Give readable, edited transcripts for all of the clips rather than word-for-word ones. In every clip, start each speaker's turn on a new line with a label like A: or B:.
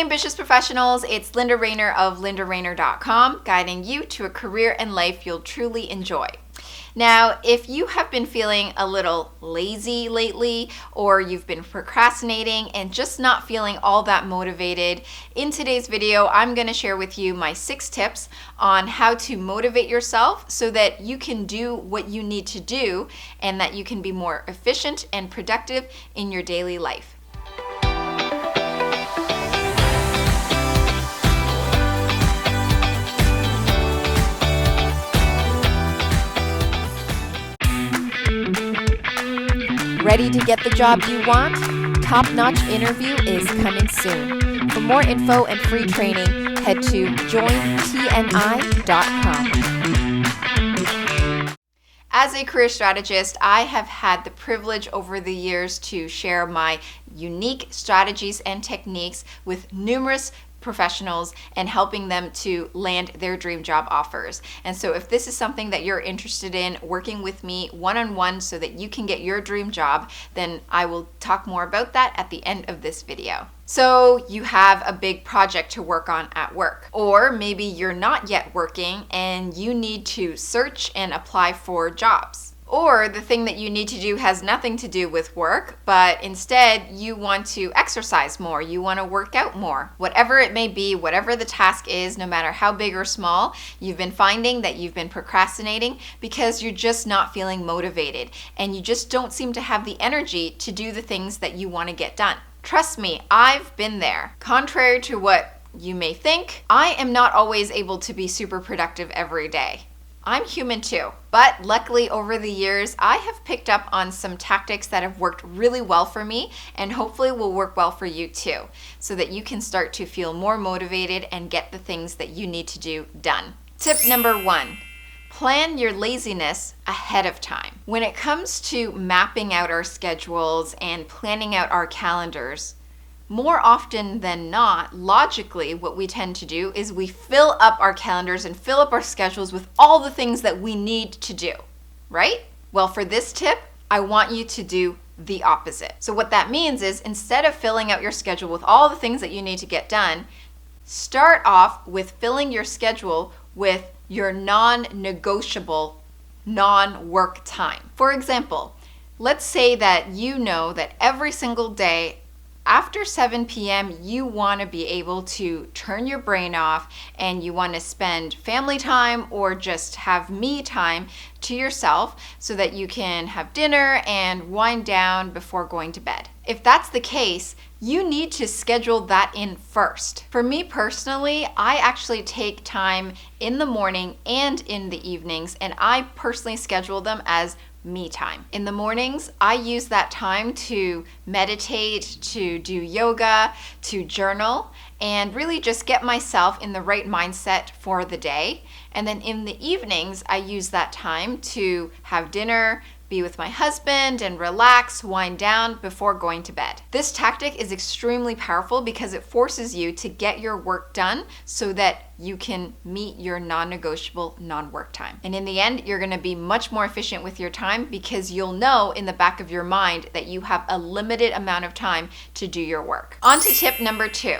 A: Hey ambitious professionals, it's Linda Rayner of lindarainer.com, guiding you to a career and life you'll truly enjoy. Now, if you have been feeling a little lazy lately, or you've been procrastinating and just not feeling all that motivated, in today's video, I'm going to share with you my 6 tips on how to motivate yourself so that you can do what you need to do and that you can be more efficient and productive in your daily life. Ready to get the job you want? Top-notch interview is coming soon. For more info and free training, head to jointni.com. As a career strategist, I have had the privilege over the years to share my unique strategies and techniques with numerous professionals and helping them to land their dream job offers. And so if this is something that you're interested in working with me one-on-one so that you can get your dream job, then I will talk more about that at the end of this video. So you have a big project to work on at work, or maybe you're not yet working and you need to search and apply for jobs. Or the thing that you need to do has nothing to do with work, but instead you want to exercise more, you want to work out more. Whatever it may be, whatever the task is, no matter how big or small, you've been finding that you've been procrastinating because you're just not feeling motivated and you just don't seem to have the energy to do the things that you want to get done. Trust me, I've been there. Contrary to what you may think, I am not always able to be super productive every day. I'm human too, but luckily over the years, I have picked up on some tactics that have worked really well for me and hopefully will work well for you too, so that you can start to feel more motivated and get the things that you need to do done. Tip number 1, plan your laziness ahead of time. When it comes to mapping out our schedules and planning out our calendars, more often than not, logically, what we tend to do is we fill up our calendars and fill up our schedules with all the things that we need to do, right? Well, for this tip, I want you to do the opposite. So what that means is instead of filling out your schedule with all the things that you need to get done, start off with filling your schedule with your non-negotiable, non-work time. For example, let's say that you know that every single day after 7 p.m., you want to be able to turn your brain off and you want to spend family time or just have me time to yourself so that you can have dinner and wind down before going to bed. If that's the case, you need to schedule that in first. For me personally, I actually take time in the morning and in the evenings, and I personally schedule them as me time. In the mornings, I use that time to meditate, to do yoga, to journal, and really just get myself in the right mindset for the day. And then in the evenings, I use that time to have dinner, be with my husband, and relax, wind down before going to bed. This tactic is extremely powerful because it forces you to get your work done so that you can meet your non-negotiable non-work time. And in the end, you're gonna be much more efficient with your time because you'll know in the back of your mind that you have a limited amount of time to do your work. On to tip number 2.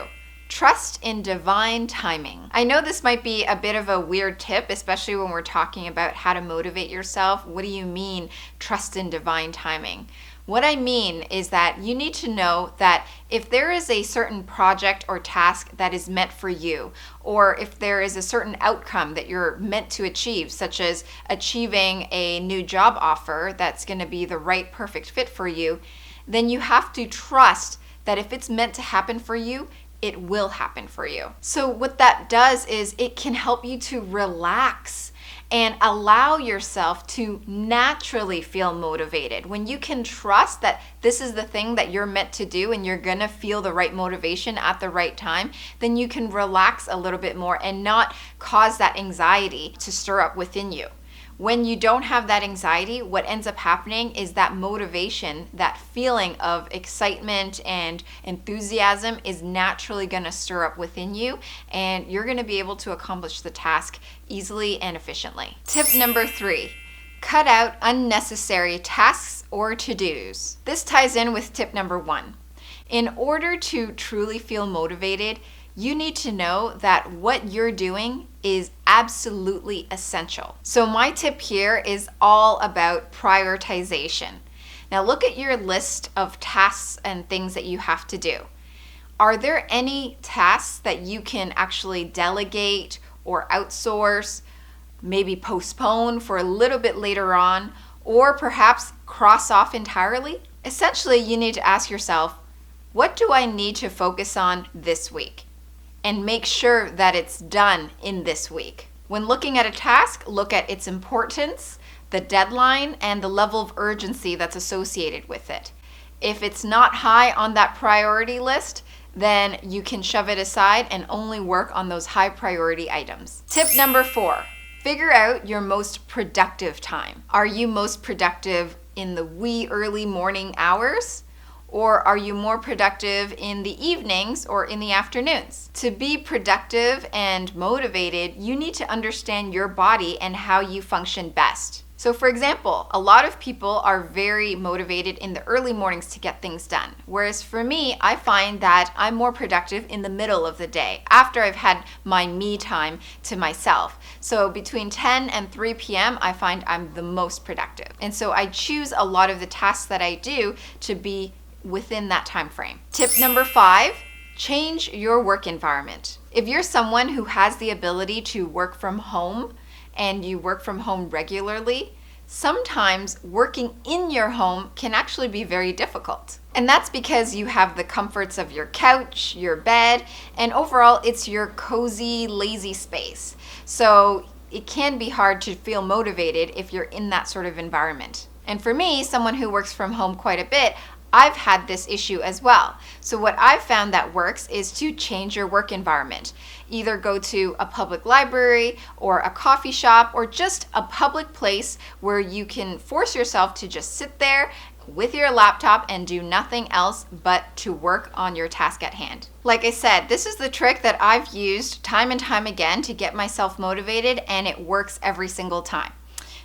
A: Trust in divine timing. I know this might be a bit of a weird tip, especially when we're talking about how to motivate yourself. What do you mean, trust in divine timing? What I mean is that you need to know that if there is a certain project or task that is meant for you, or if there is a certain outcome that you're meant to achieve, such as achieving a new job offer that's going to be the right perfect fit for you, then you have to trust that if it's meant to happen for you, it will happen for you. So what that does is it can help you to relax and allow yourself to naturally feel motivated. When you can trust that this is the thing that you're meant to do and you're gonna feel the right motivation at the right time, then you can relax a little bit more and not cause that anxiety to stir up within you. When you don't have that anxiety, what ends up happening is that motivation, that feeling of excitement and enthusiasm is naturally going to stir up within you, and you're going to be able to accomplish the task easily and efficiently. Tip number 3, cut out unnecessary tasks or to-dos. This ties in with tip number 1. In order to truly feel motivated, you need to know that what you're doing is absolutely essential. So my tip here is all about prioritization. Now look at your list of tasks and things that you have to do. Are there any tasks that you can actually delegate or outsource, maybe postpone for a little bit later on, or perhaps cross off entirely? Essentially, you need to ask yourself, what do I need to focus on this week? And make sure that it's done in this week. When looking at a task, look at its importance, the deadline, and the level of urgency that's associated with it. If it's not high on that priority list, then you can shove it aside and only work on those high priority items. Tip number 4, figure out your most productive time. Are you most productive in the wee early morning hours? Or are you more productive in the evenings or in the afternoons? To be productive and motivated, you need to understand your body and how you function best. So for example, a lot of people are very motivated in the early mornings to get things done. Whereas for me, I find that I'm more productive in the middle of the day, after I've had my me time to myself. So between 10 and 3 p.m., I find I'm the most productive. And so I choose a lot of the tasks that I do to be within that time frame. Tip number 5, change your work environment. If you're someone who has the ability to work from home and you work from home regularly, sometimes working in your home can actually be very difficult. And that's because you have the comforts of your couch, your bed, and overall it's your cozy, lazy space. So it can be hard to feel motivated if you're in that sort of environment. And for me, someone who works from home quite a bit, I've had this issue as well. So what I've found that works is to change your work environment. Either go to a public library or a coffee shop or just a public place where you can force yourself to just sit there with your laptop and do nothing else but to work on your task at hand. Like I said, this is the trick that I've used time and time again to get myself motivated, and it works every single time.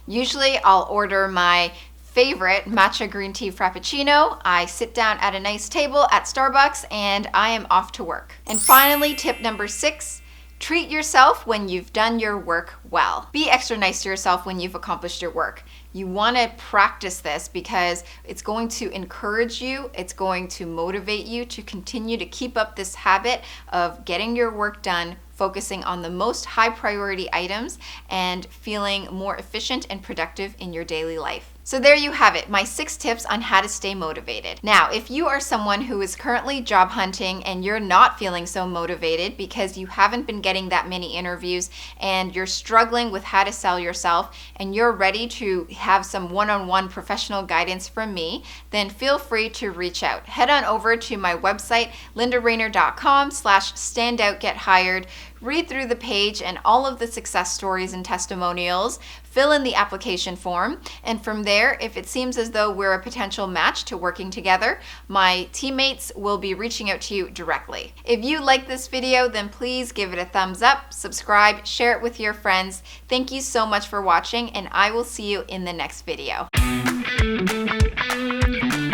A: Usually I'll order my favorite matcha green tea frappuccino. I sit down at a nice table at Starbucks and I am off to work. And finally, tip number 6, treat yourself when you've done your work well. Be extra nice to yourself when you've accomplished your work. You want to practice this because it's going to encourage you, it's going to motivate you to continue to keep up this habit of getting your work done, focusing on the most high priority items, and feeling more efficient and productive in your daily life. So there you have it, my 6 tips on how to stay motivated. Now, if you are someone who is currently job hunting and you're not feeling so motivated because you haven't been getting that many interviews and you're struggling with how to sell yourself and you're ready to have some one-on-one professional guidance from me, then feel free to reach out. Head on over to my website, lindarainer.com/standoutgethired. Read through the page and all of the success stories and testimonials, fill in the application form, and from there, if it seems as though we're a potential match to working together, my teammates will be reaching out to you directly. If you like this video, then please give it a thumbs up, subscribe, share it with your friends. Thank you so much for watching, and I will see you in the next video.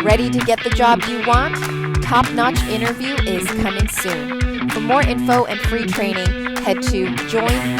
A: Ready to get the job you want? Top-notch interview is coming soon. For more info and free training, head to jointni.com.